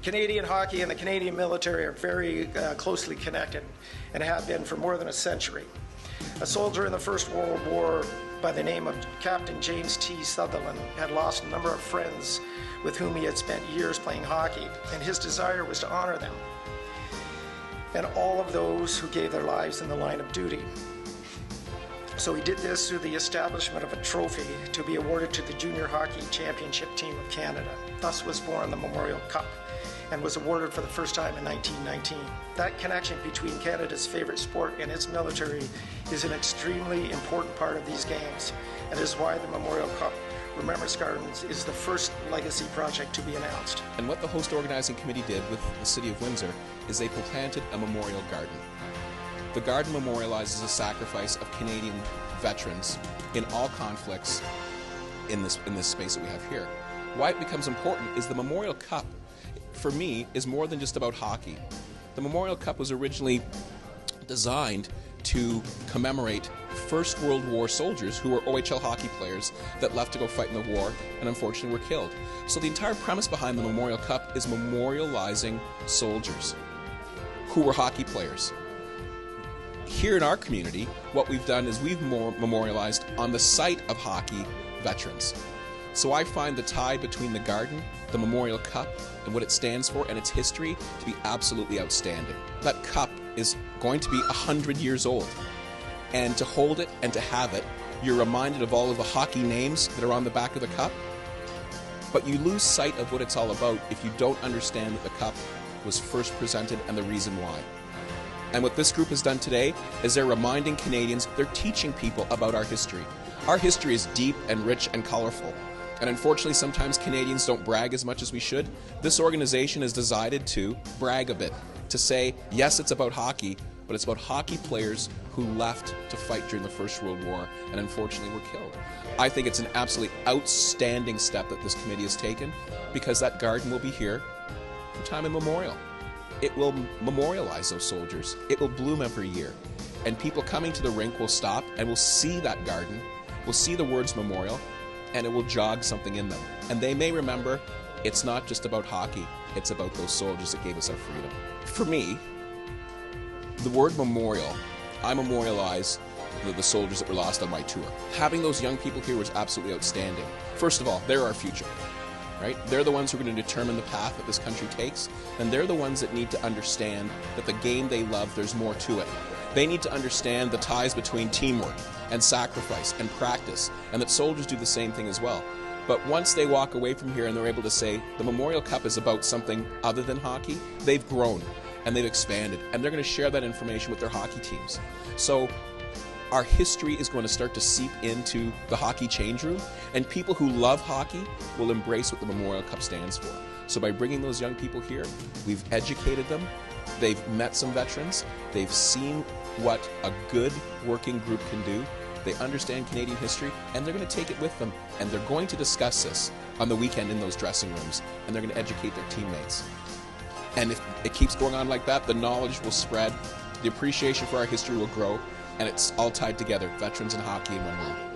Canadian hockey and the Canadian military are very closely connected and have been for more than a century. A soldier in the First World War by the name of Captain James T. Sutherland had lost a number of friends with whom he had spent years playing hockey, and his desire was to honor them and all of those who gave their lives in the line of duty. So he did this through the establishment of a trophy to be awarded to the Junior Hockey Championship Team of Canada. Thus was born the Memorial Cup, and was awarded for the first time in 1919. That connection between Canada's favorite sport and its military is an extremely important part of these games, and is why the Memorial Cup Remembrance Gardens is the first legacy project to be announced. And what the host organizing committee did with the City of Windsor is they planted a memorial garden. The garden memorializes the sacrifice of Canadian veterans in all conflicts in this space that we have here. Why it becomes important is the Memorial Cup, for me, is more than just about hockey. The Memorial Cup was originally designed to commemorate First World War soldiers who were OHL hockey players that left to go fight in the war and unfortunately were killed. So the entire premise behind the Memorial Cup is memorializing soldiers who were hockey players. Here in our community, what we've done is we've memorialized on the site of hockey veterans. So I find the tie between the garden, the Memorial Cup, and what it stands for and its history to be absolutely outstanding. That cup is going to be 100 years old. And to hold it and to have it, you're reminded of all of the hockey names that are on the back of the cup. But you lose sight of what it's all about if you don't understand that the cup was first presented and the reason why. And what this group has done today is they're reminding Canadians, they're teaching people about our history. Our history is deep and rich and colorful. And unfortunately, sometimes Canadians don't brag as much as we should. This organization has decided to brag a bit, to say, yes, it's about hockey, but it's about hockey players who left to fight during the First World War and unfortunately were killed. I think it's an absolutely outstanding step that this committee has taken, because that garden will be here for time immemorial. It will memorialize those soldiers. It will bloom every year. And people coming to the rink will stop and will see that garden, will see the words memorial, and it will jog something in them. And they may remember it's not just about hockey, it's about those soldiers that gave us our freedom. For me, the word memorial, I memorialize the soldiers that were lost on my tour. Having those young people here was absolutely outstanding. First of all, they're our future, right? They're the ones who are going to determine the path that this country takes, and they're the ones that need to understand that the game they love, there's more to it. They need to understand the ties between teamwork and sacrifice and practice, and that soldiers do the same thing as well. But once they walk away from here and they're able to say, the Memorial Cup is about something other than hockey, they've grown and they've expanded, and they're going to share that information with their hockey teams. So our history is going to start to seep into the hockey change room, and people who love hockey will embrace what the Memorial Cup stands for. So by bringing those young people here, we've educated them, they've met some veterans, they've seen what a good working group can do, they understand Canadian history, and they're going to take it with them, and they're going to discuss this on the weekend in those dressing rooms, and they're going to educate their teammates. And if it keeps going on like that, the knowledge will spread, the appreciation for our history will grow, and it's all tied together, veterans and hockey in one room.